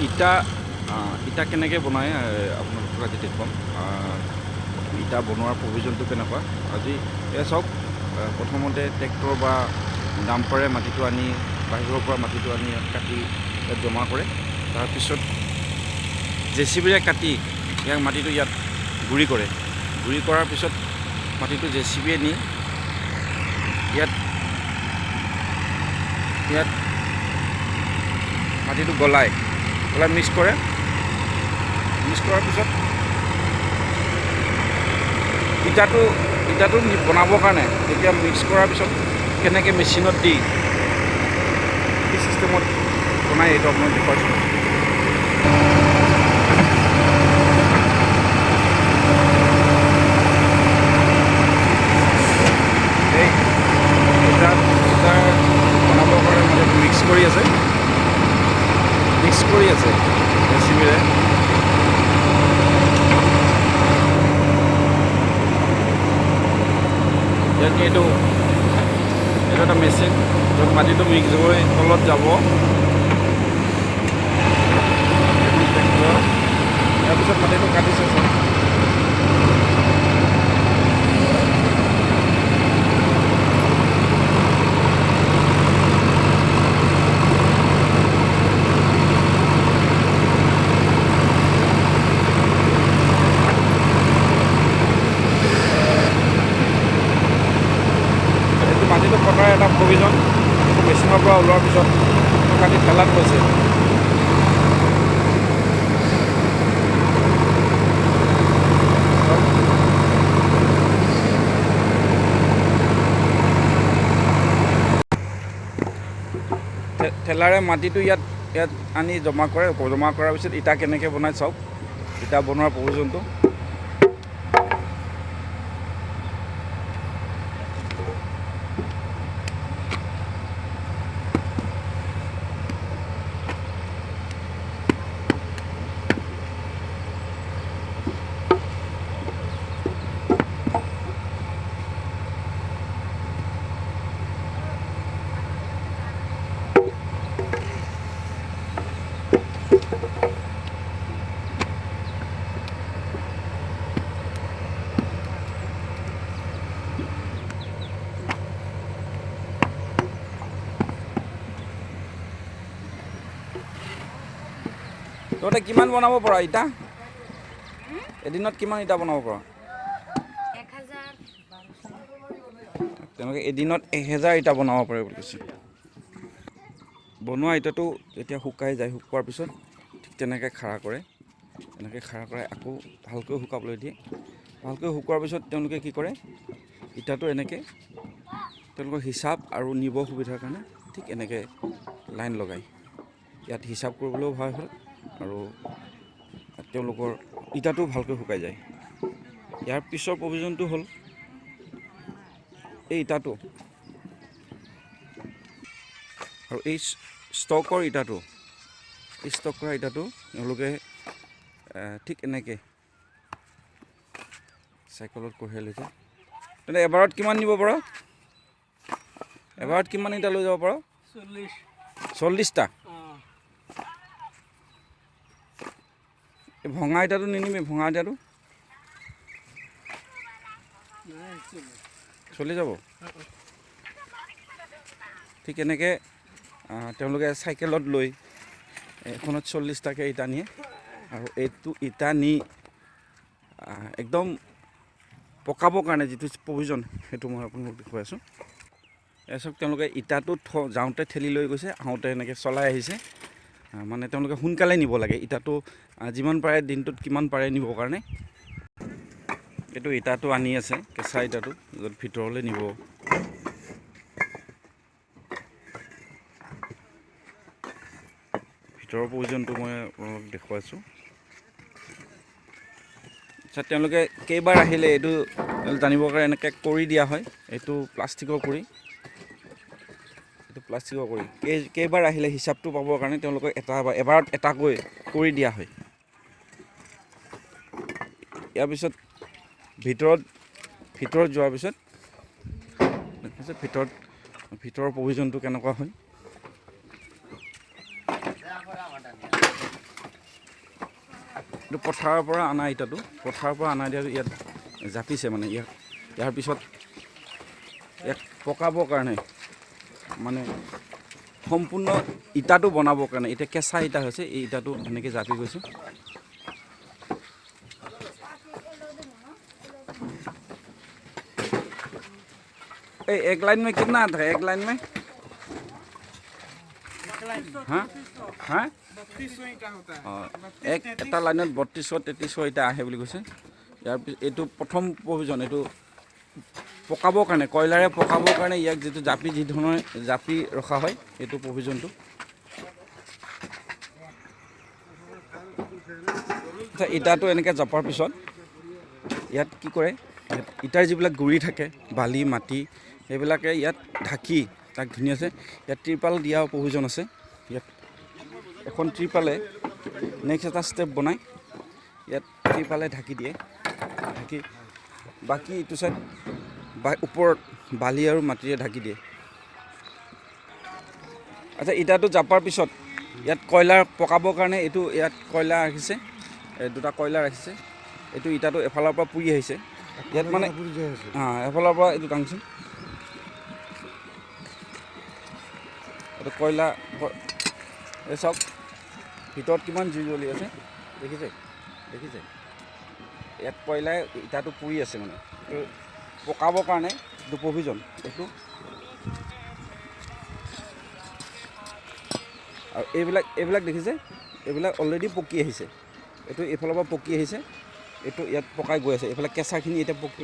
ইটা ইটা কেনেকৈ বনায় আপোনালোকক আজি দেখুৱাম। ইটা বনোৱাৰ প্ৰভিজনটো কেনেকুৱা আজি এয়া চাওক। প্ৰথমতে ট্ৰেক্টৰ বা ডাম্পাৰে মাটিটো আনি বাহিৰৰ পৰা মাটিটো আনি কাটি ইয়াত জমা কৰে। তাৰপিছত জেচিবিৰে কাটি ইয়াক মাটিটো ইয়াত গুড়ি কৰে। গুড়ি কৰাৰ পিছত মাটিটো জেচিবিয়ে নি ইয়াত মাটিটো গলাই মিক্স কৰে। মিক্স কৰাৰ পিছত ইটাটো বনাবৰ কাৰণে তেতিয়া মিক্স কৰাৰ পিছত কেনেকৈ মেচিনত দি কি চিষ্টেমত বনাই এইটো আপোনাক দেখুৱাইছোঁ। এই ইটা বনাবৰ কাৰণে মানে মিক্স কৰি আছে জেচিবিৰে। এইটো এটা মেচিন য'ত মাটিটো মিক্স হৈ তলত যাব। তাৰপিছত মাটিটো কাটিছে চব। মাটিটো কটাৰ এটা প্ৰভিজন মেচিনৰ পৰা ওলোৱাৰ পিছত কাটি ঠেলাত গৈছে। ঠেলাৰে মাটিটো ইয়াত আনি জমা কৰে। জমা কৰাৰ পিছত ইটা কেনেকৈ বনাই চাওক। ইটা বনোৱাৰ প্ৰভিজনটো তহঁতে কিমান বনাব পৰা ইটা? এদিনত কিমান ইটা বনাব পৰা? 1000। তেওঁলোকে এদিনত 1000 ইটা বনাব পাৰে বুলি কৈছে। বনোৱা ইটাটো যেতিয়া শুকাই যায়, শুকোৱাৰ পিছত ঠিক তেনেকৈ খাৰা কৰে। এনেকৈ খাৰা কৰাই আকৌ ভালকৈ শুকাবলৈ দিয়ে। ভালকৈ শুকোৱাৰ পিছত তেওঁলোকে কি কৰে, ইটাটো এনেকৈ তেওঁলোকৰ হিচাপ আৰু নিব সুবিধাৰ কাৰণে ঠিক এনেকৈ লাইন লগায়। ইয়াত হিচাপ কৰিবলৈও ভাল হ'ল আৰু তেওঁলোকৰ ইটাটো ভালকৈ শুকাই যায়। ইয়াৰ পিছৰ প্ৰভিজনটো হ'ল এই ইটাটো আৰু এই ষ্টকৰ ইটাটো, এই ষ্টক কৰা ইটাটো তেওঁলোকে ঠিক এনেকৈ চাইকেলত কঢ়িয়াই লৈ যায়। তেন্তে এবাৰত কিমান নিব পাৰ? এবাৰত কিমান ইটা লৈ যাব পাৰ? 40টা। এই ভঙা ইটাটো নিনিবি, ভঙা ইটাটো চলি যাব। ঠিক এনেকৈ তেওঁলোকে চাইকেলত লৈ এখনত 40টাকৈ ইটা নিয়ে আৰু এইটো ইটা নি একদম পকাবৰ কাৰণে যিটো প্ৰভিজন সেইটো মই আপোনালোকক দেখুৱাই আছোঁ। এচক তেওঁলোকে ইটাটো যাওঁতে ঠেলি লৈ গৈছে, আহোঁতে এনেকৈ চলাই আহিছে। মানে তেওঁলোকে সোনকালে নিব লাগে ইটাটো, যিমান পাৰে দিনটোত কিমান পাৰে নিবৰ কাৰণে। এইটো ইটাটো আনি আছে, কেঁচা ইটাটো য'ত ভিতৰলৈ নিব। ভিতৰৰ প্ৰয়োজনটো মই আপোনালোকক দেখুৱাইছোঁ। আচ্ছা, তেওঁলোকে কেইবাৰ আহিলে এইটো জানিবৰ কাৰণে এনেকৈ কৰি দিয়া হয়। এইটো প্লাষ্টিকৰ কৰি, কেইবাৰ আহিলে হিচাপটো পাবৰ কাৰণে তেওঁলোকক এবাৰত এটাকৈ কৰি দিয়া হয়। ইয়াৰ পিছত ভিতৰত যোৱাৰ পিছত ভিতৰৰ প্ৰভিজনটো কেনেকুৱা হয়। এইটো পথাৰৰ পৰা অনা ইটাটো পথাৰৰ পৰা অনা দিয়াটো ইয়াত জাপিছে মানে ইয়াৰ পিছত ইয়াক পকাবৰ কাৰণে মানে সম্পূৰ্ণ ইটাটো বনাবৰ কাৰণে এতিয়া কেঁচা ইটা হৈছে এই ইটাটো এনেকৈ জাপি গৈছে एक लाइन में कितना आता है एक लाइन में हाँ हाँ एक এটা লাইনত 3200-3300 ইটা আহে বুলি কৈছে ইয়াৰ এইটো প্ৰথম প্ৰভিজন এইটো পকাবৰ কাৰণে কয়লাৰে পকাবৰ কাৰণে ইয়াক যেটো জাপি যি ধৰণৰ জাপি ৰখা হয় এইটো প্ৰভিজনটো ইটাটো এনেকৈ জাপাৰ পিছত ইয়াত কি কৰে ইটাৰ যিবিলাক গুৰি থাকে বালি মাটি এইবিলাকে ইয়াত ঢাকি তাক ধুনীয়াছে ইয়াত ত্ৰিপাল দিয়া প্ৰয়োজন আছে ইয়াত এখন ত্ৰিপালে নেক্সট এটা ষ্টেপ বনাই ইয়াত ত্ৰিপালে ঢাকি দিয়ে ঢাকি বাকি ইটো সাইড ওপৰত বালি আৰু মাটিৰে ঢাকি দিয়ে আচ্ছা ইটাটো জাপাৰ পিছত ইয়াত কয়লাৰ পকাবৰ কাৰণে এইটো ইয়াত কয়লা ৰাখিছে দুটা কয়লা ৰাখিছে এইটো ইটাটো এফালৰ পৰা পুৰি আহিছে ইয়াত মানে এফালৰ পৰা এইটো টাংচোন এইটো কয়লা এই চাওক ভিতৰত কিমান জুই জ্বলি আছে দেখিছে ইয়াত কয়লাই ইটাটো পুৰি আছে মানে পকাবৰ কাৰণে এইটো প্ৰভিজন এইটো আৰু এইবিলাক দেখিছে এইবিলাক অলৰেডি পকি আহিছে এইটো এইফালৰ পৰা পকি আহিছে এইটো ইয়াত পকাই গৈ আছে এইফালে কেঁচাখিনি এতিয়া পকি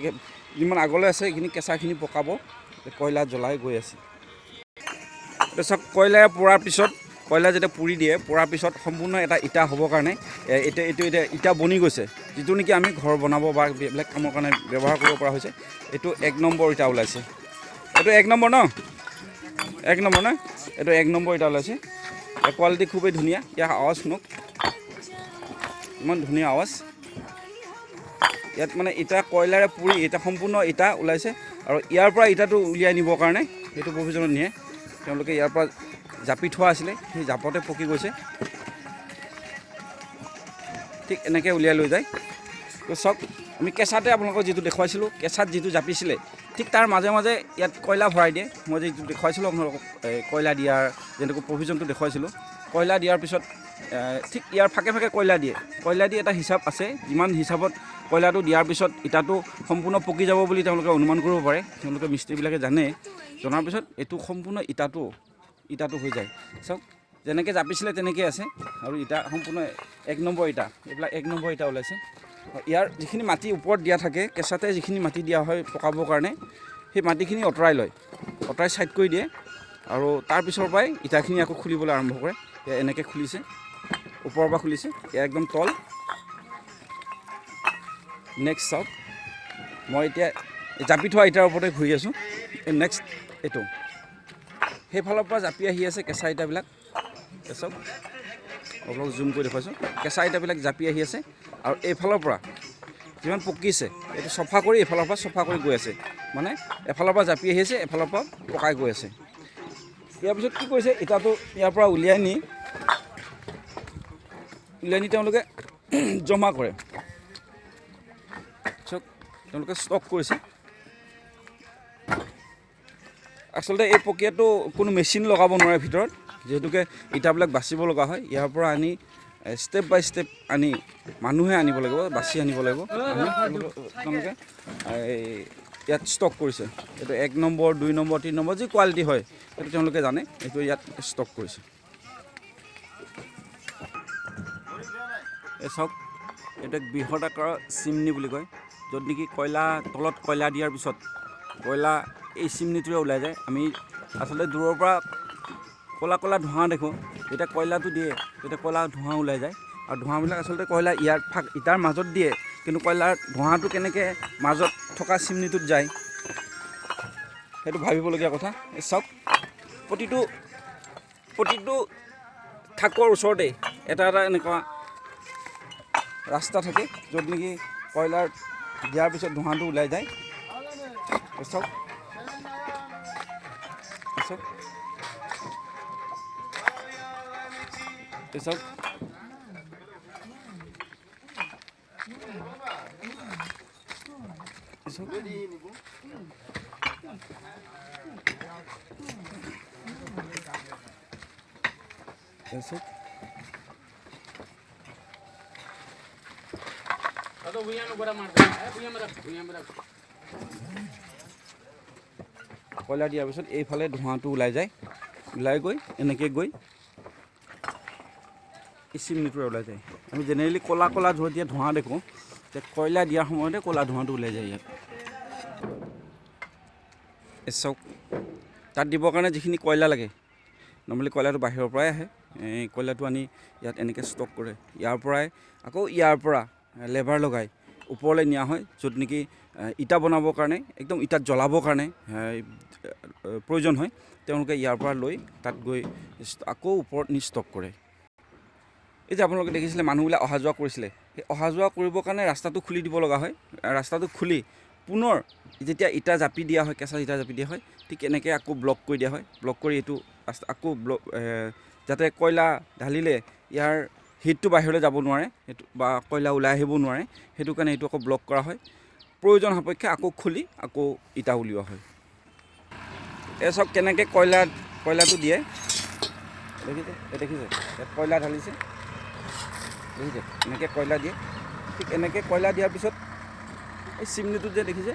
যিমান আগলৈ আছে এইখিনি কেঁচাখিনি পকাব কয়লা জ্বলাই গৈ আছে এইটো চাওক কয়লা পোৰাৰ পিছত কয়লা যেতিয়া পুৰি দিয়ে পোৰাৰ পিছত সম্পূৰ্ণ এটা ইটা হ'বৰ কাৰণে এতিয়া ইটা বনি গৈছে যিটো নেকি আমি ঘৰ বনাব বা এইবিলাক কামৰ কাৰণে ব্যৱহাৰ কৰিব পৰা হৈছে এইটো 1 নম্বৰ ইটা ওলাইছে এইটো 1 নম্বৰ ন 1 নম্বৰ না এইটো 1 নম্বৰ ইটা ওলাইছে কোৱালিটি খুবেই ধুনীয়া ইয়াৰ আৱাজ শুনক ইমান ধুনীয়া আৱাজ ইয়াত মানে ইটা কয়লাৰে পুৰি এটা সম্পূৰ্ণ ইটা ওলাইছে আৰু ইয়াৰ পৰা ইটাটো উলিয়াই নিবৰ কাৰণে এইটো প্ৰভিজনত নিয়ে তেওঁলোকে ইয়াৰ পৰা জাপি থোৱা আছিলে সেই জাপতে পকি গৈছে ঠিক এনেকৈ উলিয়াই লৈ যায় তো চাওক আমি কেঁচাতে আপোনালোকক যিটো দেখুৱাইছিলোঁ কেঁচাত যিটো জাপিছিলে ঠিক তাৰ মাজে মাজে ইয়াত কয়লা ভৰাই দিয়ে মই যিটো দেখুৱাইছিলোঁ আপোনালোকক কয়লা দিয়াৰ যেনেকৈ প্ৰভিজনটো দেখুৱাইছিলোঁ কয়লা দিয়াৰ পিছত ঠিক ইয়াৰ ফাকে ফাকে কয়লা দিয়ে এটা হিচাপ আছে যিমান হিচাপত কয়লাটো দিয়াৰ পিছত ইটাটো সম্পূৰ্ণ পকি যাব বুলি তেওঁলোকে অনুমান কৰিব পাৰে তেওঁলোকে মিস্ত্ৰীবিলাকে জানে জনাৰ পিছত এইটো সম্পূৰ্ণ ইটাটো হৈ যায় চাওক যেনেকৈ জাপিছিলে তেনেকৈ আছে আৰু ইটা সম্পূৰ্ণ 1 নম্বৰ ইটা এইবিলাক 1 নম্বৰ ইটা ওলাইছে ইয়াৰ যিখিনি মাটি ওপৰত দিয়া থাকে কেঁচাতে যিখিনি মাটি দিয়া হয় পকাবৰ কাৰণে সেই মাটিখিনি অঁতৰাই ছাইড কৰি দিয়ে আৰু তাৰ পিছৰ পৰাই ইটাখিনি আকৌ খুলিবলৈ আৰম্ভ কৰে এনেকৈ খুলিছে ওপৰৰ পৰা খুলিছে এয়া একদম তল নেক্সট চাওক মই এতিয়া জাপি থোৱা ইটাৰ ওপৰতে ঘূৰি আছোঁ নেক্সট এইটো সেইফালৰ পৰা জাপি আহি আছে কেঁচা ইটাবিলাক চাওক অলপ জুম কৰি দেখুৱাইছোঁ কেঁচা ইটাবিলাক জাপি আহি আছে আৰু এইফালৰ পৰা যিমান পকিছে এইটো চফা কৰি এইফালৰ পৰা চফা কৰি গৈ আছে মানে এফালৰ পৰা জাপি আহি আছে এফালৰ পৰা পকাই গৈ আছে ইয়াৰ পিছত কি কৰিছে ইটাটো ইয়াৰ পৰা উলিয়াই নি তেওঁলোকে জমা কৰে চাওক তেওঁলোকে ষ্টক কৰিছে আচলতে এই প্ৰক্ৰিয়াটো কোনো মেচিন লগাব নোৱাৰে ভিতৰত যেহেতুকে ইটাবিলাক বাচিব লগা হয় ইয়াৰ পৰা আনি ষ্টেপ বাই ষ্টেপ আনি মানুহে আনিব লাগিব বাছি আনিব লাগিব তেওঁলোকে ইয়াত ষ্টক কৰিছে এইটো 1 নম্বৰ 2 নম্বৰ 3 নম্বৰ যি কোৱালিটি হয় সেইটো তেওঁলোকে জানে এইটো ইয়াত ষ্টক কৰিছে এই চাওক এইটো এক বৃহৎ আকাৰৰ চিমনি বুলি কয় য'ত নেকি তলত কয়লা দিয়াৰ পিছত কয়লা এই চিমনিটোৱে ওলাই যায় আমি আচলতে দূৰৰ পৰা ক'লা ধোঁৱা দেখোঁ যেতিয়া কয়লাটো দিয়ে তেতিয়া ক'লা ধোঁৱা ওলাই যায় আৰু ধোঁৱাবিলাক আচলতে কয়লা ইটাৰ মাজত দিয়ে কিন্তু কয়লাৰ ধোঁৱাটো কেনেকৈ মাজত থকা চিমনিটোত যায় সেইটো ভাবিবলগীয়া কথা এই চাওক প্ৰতিটো থাকৰ ওচৰতে এটা এনেকুৱা ৰাস্তা থাকে য'ত নেকি কয়লাৰ দিয়াৰ পিছত ধোঁৱাটো ওলাই যায় চাওক কয়লা দিয়াৰ পিছত এইফালে ধোঁৱাটো ওলাই যায়, ওলাই গৈ এনেকৈ গৈ এই চিমনিটোৰে ওলাই যায়। আমি জেনেৰেলি ক'লা ক'লা যেতিয়া ধোঁৱা দেখোঁ, যে কয়লা দিয়াৰ সময়তে ক'লা ধোঁৱাটো ওলাই যায় ইয়াত। এই চাওক, তাত দিবৰ কাৰণে যিখিনি কয়লা লাগে, নৰ্মেলি কয়লাটো বাহিৰৰ পৰাই আহে। এই কয়লাটো আনি ইয়াত এনেকৈ ষ্টক কৰে। ইয়াৰ পৰাই আকৌ ইয়াৰ পৰা লেবাৰ লগাই ওপৰলৈ নিয়া হয়, য'ত নেকি ইটা বনাবৰ কাৰণে, একদম ইটাত জ্বলাবৰ কাৰণে প্ৰয়োজন হয়। তেওঁলোকে ইয়াৰ পৰা লৈ তাত গৈ আকৌ ওপৰত নি ষ্টক কৰে। এই যে আপোনালোকে দেখিছিলে মানুহবিলাক অহা যোৱা কৰিছিলে, সেই অহা যোৱা কৰিবৰ কাৰণে ৰাস্তাটো খুলি দিব লগা হয়। ৰাস্তাটো খুলি পুনৰ যেতিয়া ইটা জাপি দিয়া হয়, কেঁচা ইটা জাপি দিয়া হয়, ঠিক এনেকৈ আকৌ ব্লক কৰি দিয়া হয়। ব্লক কৰি এইটো ৰাস্তা আকৌ যাতে কয়লা ঢালিলে ইয়াৰ হিটটো বাহিৰলৈ যাব নোৱাৰে, সেইটো বা কয়লা ওলাই আহিব নোৱাৰে, সেইটো কাৰণে এইটো আকৌ ব্লক কৰা হয়। প্ৰয়োজন সাপেক্ষে আকৌ খুলি আকৌ ইটা উলিওৱা হয়। এই চব কেনেকৈ কয়লাটো দিয়ে দেখিছে, দেখিছে ইয়াত কয়লা ঢালিছে, দেখিছে এনেকৈ কয়লা দিয়ে। ঠিক এনেকৈ কয়লা দিয়াৰ পিছত এই চিমনিটোত যে দেখিছে,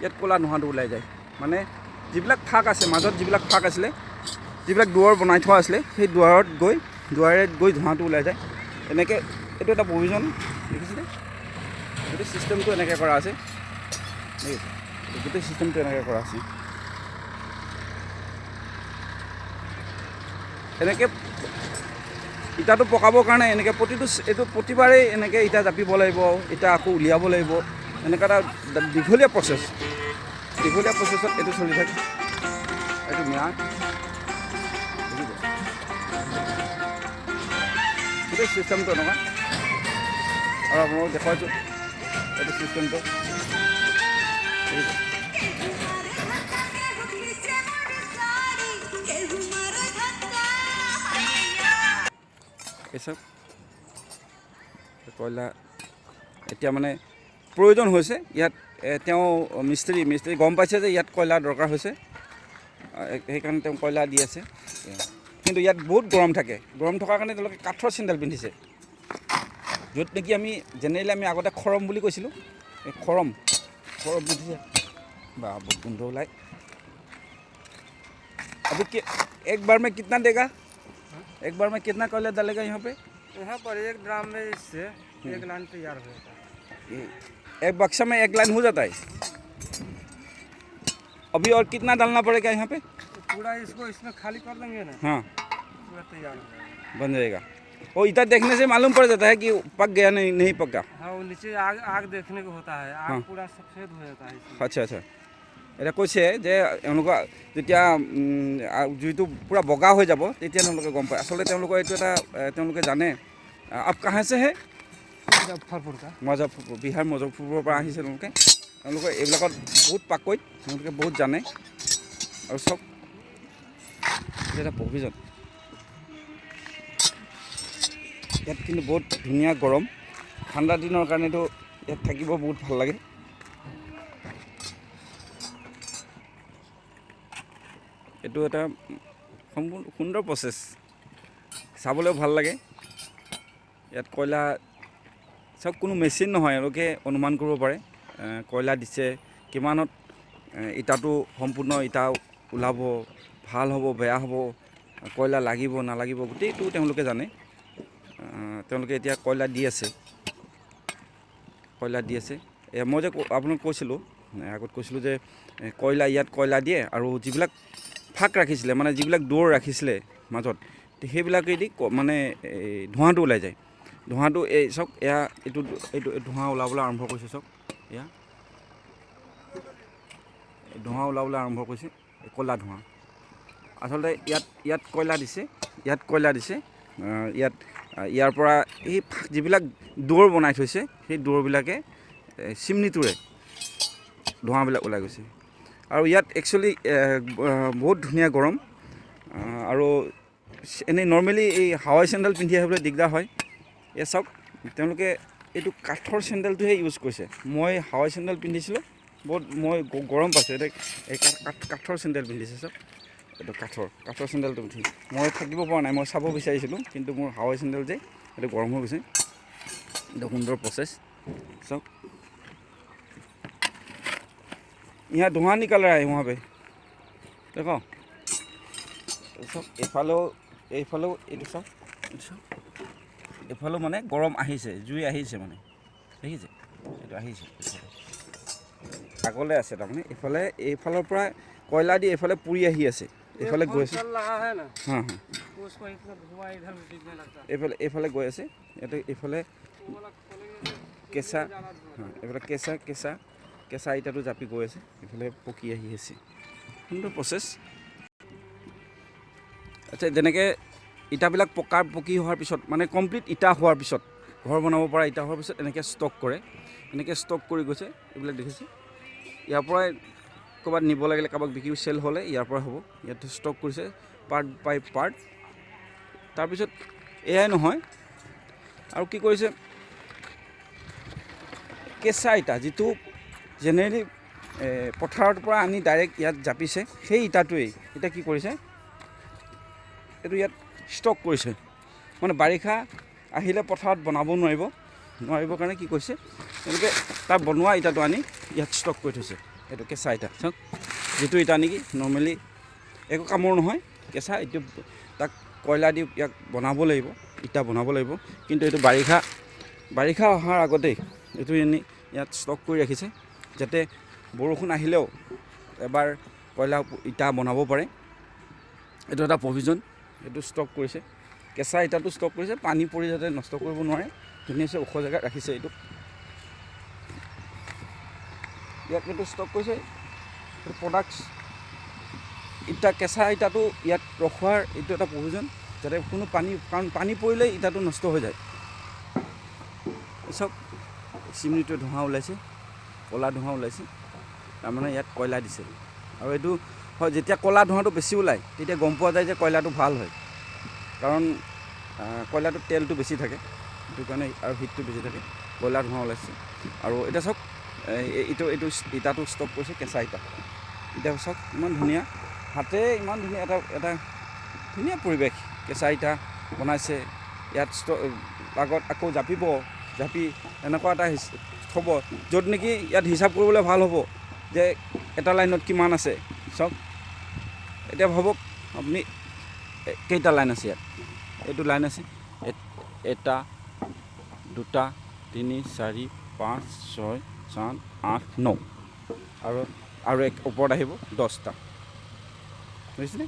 ইয়াত ক'লা ধোঁৱাটো ওলাই যায়। মানে যিবিলাক ফাক আছে, মাজত যিবিলাক ফাক আছিলে, যিবিলাক দুৱাৰ বনাই থোৱা আছিলে, সেই দুৱাৰে গৈ ধোঁৱাটো ওলাই যায়। এনেকৈ এইটো এটা প্ৰভিজন দেখিছিলে, গোটেই ছিষ্টেমটো এনেকৈ কৰা আছে। গোটেই ছিষ্টেমটো এনেকৈ কৰা আছে। এনেকৈ ইটাটো পকাবৰ কাৰণে এনেকৈ প্ৰতিবাৰেই এনেকৈ ইটা জাপিব লাগিব, ইটা আকৌ উলিয়াব লাগিব। এনেকুৱা এটা দীঘলীয়া প্ৰচেছত এইটো চলি থাকে। এইটো ম্যাদ গোটেই ছিষ্টেমটো এনেকুৱা। আৰু আপোনালোকক দেখুৱাইছোঁ এইটো ছিষ্টেমটো। এইচব কয়লা এতিয়া মানে প্ৰয়োজন হৈছে ইয়াত। তেওঁ মিস্ত্ৰী গম পাইছে যে ইয়াত কয়লা দৰকাৰ হৈছে, সেইকাৰণে তেওঁ কয়লা দি আছে। কিন্তু ইয়াত বহুত গৰম থাকে, গৰম থকাৰ কাৰণে তেওঁলোকে কাঠৰ চেণ্ডেল পিন্ধিছে। য'ত নেকি আমি জেনেৰেলি আমি আগতে খৰম বুলি কৈছিলোঁ, এই খৰম পিন্ধিছে। বা বহুত গোন্ধ ওলাই। अभी एक बार में कितना देगा? एक बार में कितना कोयला डालेगा यहाँ पे? यहाँ पर एक ड्राम में इससे एक लाइन तैयार हो जाता है। एक बक्सा में एक लाइन हो जाता है। अभी और कितना डालना पड़ेगा यहाँ पे? पूरा इसको इसमें खाली कर देंगे ना, हाँ पूरा तैयार हो जाएगा, बन जाएगा। वो इतना देखने से मालूम पड़ जाता है कि पक गया नहीं पका। हाँ वो नीचे आग देखने को होता है, आग हाँ। पूरा सफेद हो जाता है इसमें। আচ্ছা আচ্ছা, এটা কৈছে যে এওঁলোকৰ যেতিয়া জুইটো পূৰা বগা হৈ যাব তেতিয়া তেওঁলোকে গম পায়। আচলতে তেওঁলোকৰ এইটো এটা তেওঁলোকে জানে। আপ কাহে ছে হে? मुजफ्फरपुर का। মুজফ্ফৰপুৰ, বিহাৰ মুজফ্ফৰপুৰৰ পৰা আহিছে তেওঁলোকে। তেওঁলোকে এইবিলাকত বহুত পাকৈত, তেওঁলোকে বহুত জানে। আৰু চব এটা প্ৰভিজন। ইয়াত কিন্তু বহুত ধুনীয়া গৰম, ঠাণ্ডা দিনৰ কাৰণেতো ইয়াত থাকিব বহুত ভাল লাগে। এইটো এটা সম্পূৰ্ণ সুন্দৰ প্ৰচেছ, চাবলৈও ভাল লাগে। ইয়াত কয়লা চব কোনো মেচিন নহয়, এওঁলোকে অনুমান কৰিব পাৰে কয়লা দিছে কিমানত ইটাটো সম্পূৰ্ণ ইটা ওলাব, ভাল হ'ব বেয়া হ'ব, কয়লা লাগিব নালাগিব, গোটেইটো তেওঁলোকে জানে। তেওঁলোকে এতিয়া কয়লা দি আছে। মই যে আপোনাক কৈছিলোঁ, আগত কৈছিলোঁ যে ইয়াত কয়লা দিয়ে আৰু যিবিলাক ফাক ৰাখিছিলে, মানে যিবিলাক দৌৰ ৰাখিছিলে মাজত, সেইবিলাকেদি মানে ধোঁৱাটো ওলাই যায়। ধোঁৱাটো এই চাওক, এইটো ধোঁৱা ওলাবলৈ আৰম্ভ কৰিছে। চাওক এয়া ধোঁৱা ওলাবলৈ আৰম্ভ কৰিছে, ক'লা ধোঁৱা। আচলতে ইয়াত কয়লা দিছে, ইয়াৰ পৰা এই যিবিলাক দৌৰ বনাই থৈছে, সেই দৌৰবিলাকে চিমনিটোৰে ধোঁৱাবিলাক ওলাই গৈছে। আৰু ইয়াত একচুৱেলি বহুত ধুনীয়া গৰম। আৰু এনেই নৰ্মেলি এই হাৱাই চেণ্ডেল পিন্ধি আহিবলৈ দিগদাৰ হয়। চাওক তেওঁলোকে এইটো কাঠৰ চেণ্ডেলটোহে ইউজ কৰিছে। মই হাৱাই চেণ্ডেল পিন্ধিছিলোঁ, বহুত মই গৰম পাইছোঁ। এতিয়া এই কাঠৰ চেণ্ডেল পিন্ধিছে চাওক, এইটো কাঠৰ চেণ্ডেলটো উঠি মই থাকিব পৰা নাই। মই চাব বিচাৰিছিলোঁ, কিন্তু মোৰ হাৱাই চেণ্ডেল যে এইটো গৰম হৈ গৈছে। এইটো সুন্দৰ প্ৰচেছ চাওক। यहाँ धुआं निकल रहा है वहाँ पे देखो सब। এইফালেও এইটো চাওক, এইফালেও মানে গৰম আহিছে, জুই আহিছে মানে, দেখিছে এইটো আহিছে আগলৈ আছে তাৰমানে। এইফালৰ পৰা কয়লা দি এইফালে পুৰি আহি আছে, এইফালে গৈ আছে। এইফালে গৈ আছে, এইফালে কেঁচা ইটাটো জাপি গৈ আছে, এইফালে পকি আহি আছে। সুন্দৰ প্ৰচেছ। আচ্ছা, যেনেকৈ ইটাবিলাক পকি হোৱাৰ পিছত মানে কমপ্লিট ইটা হোৱাৰ পিছত, ঘৰ বনাব পৰা ইটা হোৱাৰ পিছত এনেকৈ ষ্টক কৰে, এনেকৈ ষ্টক কৰি গৈছে। এইবিলাক দেখিছে, ইয়াৰ পৰাই ক'ৰবাত নিব লাগিলে, কাৰোবাক বিক্ৰী চেল হ'লে ইয়াৰ পৰা হ'ব। ইয়াত ষ্টক কৰিছে পাৰ্ট বাই পাৰ্ট। তাৰপিছত এয়াই নহয়, আৰু কি কৰিছে, কেঁচা ইটা যিটো জেনেৰেলি পথাৰৰ পৰা আনি ডাইৰেক্ট ইয়াত জাপিছে, সেই ইটাটোৱেই এতিয়া কি কৰিছে, এইটো ইয়াত ষ্টক কৰিছে। মানে বাৰিষা আহিলে পথাৰত বনাব নোৱাৰিবৰ কাৰণে কি কৰিছে, তেওঁলোকে তাৰ বনোৱা ইটাটো আনি ইয়াত ষ্টক কৰি থৈছে। এইটো কেঁচা ইটা চাওক, যিটো ইটা নেকি নৰ্মেলি একো কামৰ নহয়, কেঁচা। এইটো তাক কয়লা দি ইয়াক বনাব লাগিব, ইটা বনাব লাগিব। কিন্তু এইটো বাৰিষা অহাৰ আগতেই এইটো এনে ইয়াত ষ্টক কৰি ৰাখিছে, যাতে বৰষুণ আহিলেও এবাৰ কয়লা ইটা বনাব পাৰে। এইটো এটা প্ৰভিজন। এইটো ষ্টক কৰিছে, কেঁচা ইটাটো ষ্টক কৰিছে, পানী পৰি যাতে নষ্ট কৰিব নোৱাৰে, ধুনীয়াকৈ ওখ জেগাত ৰাখিছে। এইটো ইয়াত এইটো ষ্টক কৰিছে। এইটো প্ৰডাক্টছ ইটা, কেঁচা ইটাটো ইয়াত ৰখোৱাৰ এইটো এটা প্ৰয়োজন, যাতে কোনো কাৰণ পানী পৰিলেই ইটাটো নষ্ট হৈ যায়। চব চিমনিটোৱে ধোঁৱা ওলাইছে, ক'লা ধোঁৱা ওলাইছে, তাৰমানে ইয়াত কয়লা দিছে। আৰু এইটো হয়, যেতিয়া ক'লা ধোঁৱাটো বেছি ওলায় তেতিয়া গম পোৱা যায় যে কয়লাটো ভাল হয়, কাৰণ কয়লাটোত তেলটো বেছি থাকে, সেইটো কাৰণে, আৰু হিটটো বেছি থাকে। কয়লা ধোঁৱা ওলাইছে। আৰু এতিয়া চাওক, এইটো ইটাটো ষ্টক কৰিছে, কেঁচা ইটা। এতিয়া চাওক ইমান ধুনীয়া, হাতে ইমান ধুনীয়া এটা ধুনীয়া পৰিৱেশ। কেঁচা ইটা বনাইছে, ইয়াত আগত আকৌ জাপি এনেকুৱা এটা থ'ব, য'ত নেকি ইয়াত হিচাপ কৰিবলৈ ভাল হ'ব যে এটা লাইনত কিমান আছে। চাওক, এতিয়া ভাবক আপুনি কেইটা লাইন আছে ইয়াত। এইটো লাইন আছে 1 2 3 4 5 6 7 8 9, আৰু এক ওপৰত আহিব 10টা, বুজিছেনে?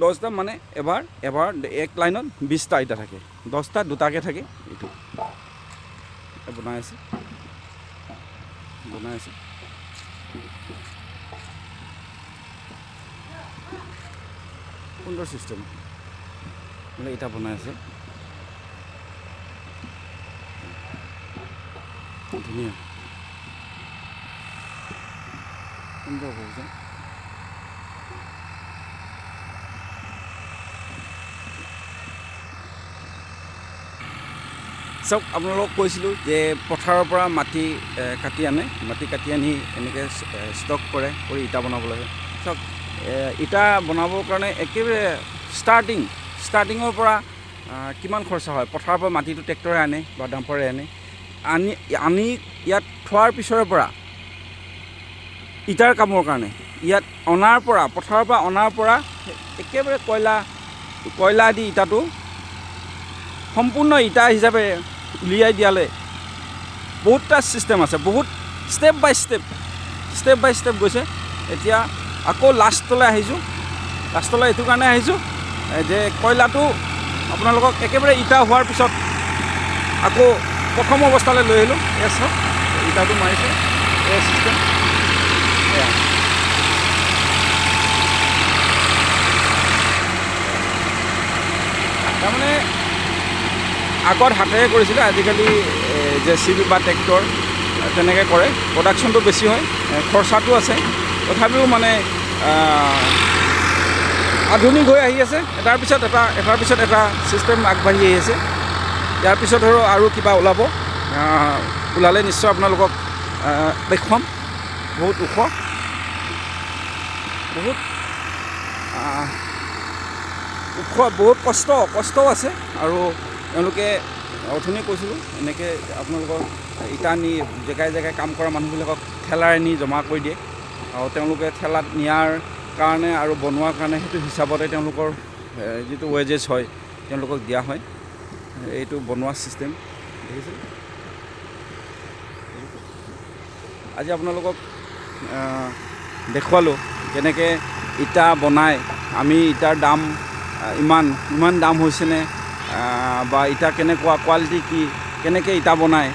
10টা মানে এবাৰ এক লাইনত 20টা ইটা থাকে, 10টা দুটাকৈ থাকে। এইটো বনাই আছে সুন্দৰ ছিষ্টেম, মানে ইটা বনাই আছে ধুনীয়া, সুন্দৰ হৈছে। চাওক, আপোনালোকক কৈছিলোঁ যে পথাৰৰ পৰা মাটি কাটি আনি এনেকৈ ষ্টক কৰি ইটা বনাব লাগে। চাওক, ইটা বনাবৰ কাৰণে একেবাৰে ষ্টাৰ্টিঙৰ পৰা কিমান খৰচা হয়। পথাৰৰ পৰা মাটিটো ট্ৰেক্টৰে আনে বা ডাম্পাৰে আনি ইয়াত থোৱাৰ পিছৰে পৰা ইটাৰ কামৰ কাৰণে ইয়াত পথাৰৰ পৰা অনাৰ পৰা একেবাৰে কয়লা দি ইটাটো সম্পূৰ্ণ ইটা হিচাপে উলিয়াই দিয়ালে বহুতটা ছিষ্টেম আছে, বহুত ষ্টেপ বাই ষ্টেপ গৈছে। এতিয়া আকৌ লাষ্টলৈ এইটো কাৰণে আহিছোঁ যে কয়লাটো আপোনালোকক একেবাৰে ইটা হোৱাৰ পিছত আকৌ প্ৰথম অৱস্থালৈ লৈ আহিলোঁ। এয়া চাওক, ইটাটো মাৰিছে, এয়া ছিষ্টেম। এয়া তাৰমানে আগত হাতেৰে কৰিছিলে, আজিকালি JCB বা ট্ৰেক্টৰ তেনেকৈ কৰে। প্ৰডাকশ্যনটো বেছি হয়, খৰচাটো আছে, তথাপিও মানে আধুনিক হৈ আহি আছে। এটাৰ পিছত এটা ছিষ্টেম আগবাঢ়ি আহি আছে। ইয়াৰ পিছত আৰু কিবা ওলাব, ওলালে নিশ্চয় আপোনালোকক দেখুৱাম। বহুত ওখ, বহুত ওখ, বহুত কষ্টও আছে। আৰু তেওঁলোকে অথনি কৈছিলোঁ এনেকৈ আপোনালোকৰ ইটা নি জেগাই জেগাই কাম কৰা মানুহবিলাকক ঠেলাৰে নি জমা কৰি দিয়ে, আৰু তেওঁলোকে ঠেলাত নিয়াৰ কাৰণে আৰু বনোৱাৰ কাৰণে সেইটো হিচাপতে তেওঁলোকৰ যিটো ৱেজেছ হয় তেওঁলোকক দিয়া হয়। এইটো বনোৱা ছিষ্টেম দেখিছে। আজি আপোনালোকক দেখুৱালোঁ কেনেকৈ ইটা বনায়। আমি ইটাৰ দাম ইমান দাম হৈছেনে, বা ইটা কেনেকুৱা কোৱালিটি কি, কেনেকৈ ইটা বনায়,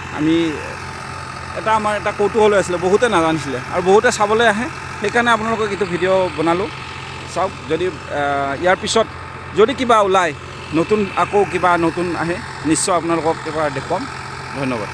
আমাৰ এটা কৌতূহল হৈ আছিলে। বহুতে নাজানিছিলে আৰু বহুতে চাবলৈ আহে, সেইকাৰণে আপোনালোকক এইটো ভিডিঅ' বনালোঁ। চাওক, যদি ইয়াৰ পিছত যদি কিবা ওলায়, নতুন আকৌ কিবা নতুন আহে, নিশ্চয় আপোনালোকক কিবা দেখুৱাম। ধন্যবাদ।